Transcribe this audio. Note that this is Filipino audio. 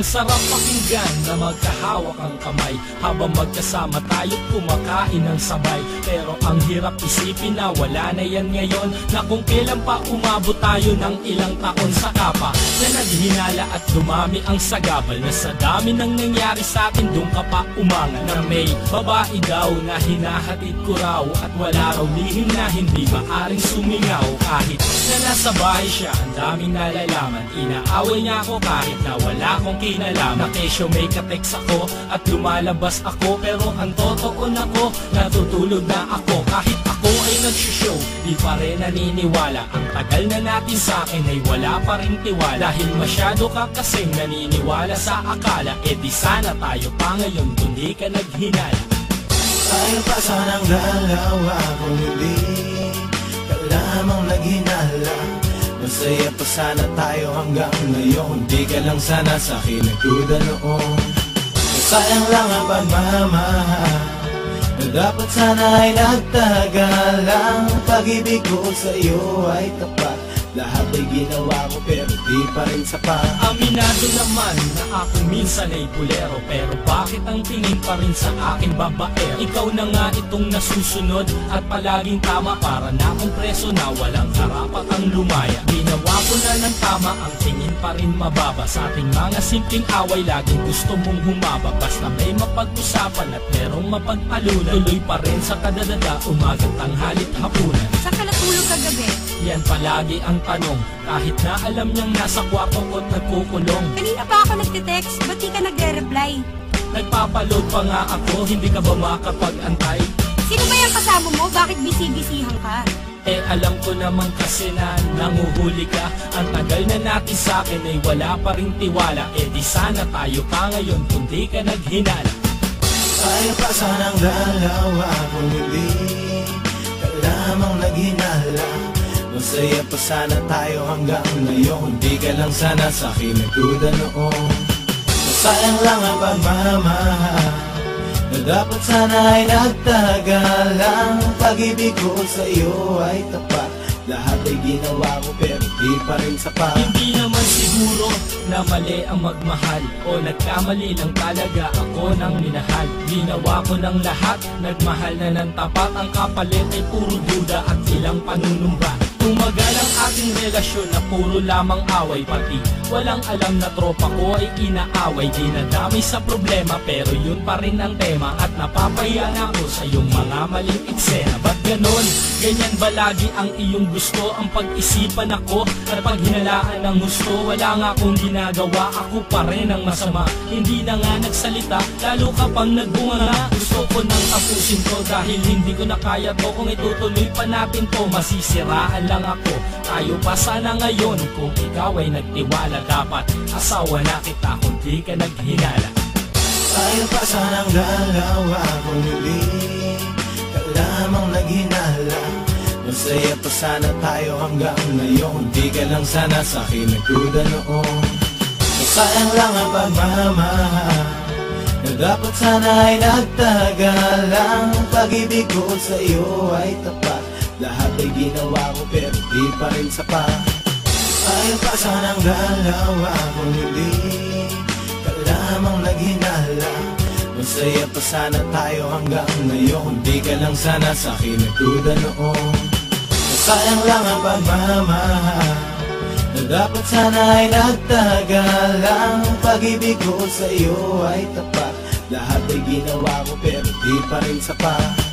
Ang sarap pakinggan na magkahawak ang kamay habang magkasama tayo't kumakain ng sabay. Pero ang hirap isipin na wala na yan ngayon, na kung kailan pa umabot tayo ng ilang taon sa kapa na naghinala at dumami ang sagabal. Na sa dami ng nangyari sa atin doon ka pa umangal, na may babae daw na hinahatid ko raw at wala raw lihim na hindi maaring sumingaw. Kahit na nasa bahay siya, ang daming nalalaman, inaaway niya ako kahit na wala akong kinalaman. Na kesyo may kateks ako at lumalabas ako, pero ang totoo na ko, natutulog na ako. Kahit ako ay nagsushow, di pa rin naniniwala. Ang tagal na natin sa akin ay wala pa rin tiwala. Dahil masyado ka kasing naniniwala sa akala, eh di sana tayo pa ngayon kung di ka naghinala. Tayo pa sanang dalawa kung hindi ka lamang naghinala. Masaya pa sana tayo hanggang ngayon, di ka lang sana sa'kin nagduda noon. Sayang lang ang pagmamahal na dapat sana ay nagtagalang. Pag-ibig ko sa'yo ay tapat, lahat ay ginawa ko pero di pa rin sapat. Aminado naman na ako minsan ay bulero, pero bakit ang tingin pa rin sa akin babaero? Ikaw na nga itong nasusunod at palaging tama, para na akong preso na walang karapat ang lumaya. Ginawa ko na ng tama, ang tingin pa rin mababa. Sa ating mga simpleng away laging gusto mong humaba. Basta may mapag-usapan at merong mapagpalunan, tuloy pa rin sa kadadada, umagang tanghalit hapunan. Saan ka natulog kagabi? Yan palagi ang tanong, kahit na alam niyang nasa kwarto ko't nagkukulong. Kanina pa ako nagtitext, ba't di ka nagre-reply? Nagpapaload pa nga ako, hindi ka ba makapag-antay? Sino ba yung kasama mo? Bakit busy-busyhan ka? Eh alam ko naman kasi na nanguhuli ka. Ang tagal na natin sa akin ay wala pa rin tiwala, eh di sana tayo pa ngayon kung di ka naghinala. Tayo pa sanang dalawa kung hindi ka lamang naghinala. Masaya pa sana tayo hanggang ngayon, di ka lang sana sa'kin nagduda noon. Sayang lang ang pagmamahal na dapat sana ay nagtagalang. Pag-ibig ko sa'yo ay tapat, lahat ay ginawa ko pero di pa rin sapat. Hindi naman siguro na mali ang magmahal, o nagkamali lang talaga ako ng minahal. Ginawa ko ng lahat, nagmahal na ng tapat. Ang kapalit ay puro duda at ilang panunumba. Tumagal ang ating relasyon na puro lamang away, pati walang alam na tropa ko ay inaaway. Di nadamay sa problema pero yun pa rin ang tema, at napapahiya na ako sa iyong mga maling eksena. Ba't ganon? Ganyan ba lagi ang iyong gusto? Ang pag-isipan ako at paghinalaan ng gusto, wala nga akong ginagawa, ako pa rin ang masama. Hindi na nga nagsalita, lalo ka pang nagbunga na. Gusto ko nang tapusin ko dahil hindi ko na kaya to. Kung itutuloy pa natin to, masisiraan lang ako. Tayo pa sana ngayon kung ikaw ay nagtiwala. Dapat asawa na kita kung di ka naghinala. Tayo pa sanang dalawa kung hindi ka lamang naghinala. Masaya pa sana tayo hanggang ngayon, di ka lang sana sa'kin nagduda noon. Sayang lang ang pagmamahal na dapat sana ay nagtagalang. Pag-ibig ko sa'yo ay tapat, lahat ay ginawa ko pero di pa rin sapat. Tayo pa sanang dalawa kung hindi ka lamang naghinala. Masaya pa sana tayo hanggang ngayon, di ka lang sana sa'kin nagduda noon. Sayang lang ang pagmamahal na dapat sana ay nagtagalang. Pag-ibig ko sa'yo ay tapat, lahat ay ginawa ko pero di pa rin sapat.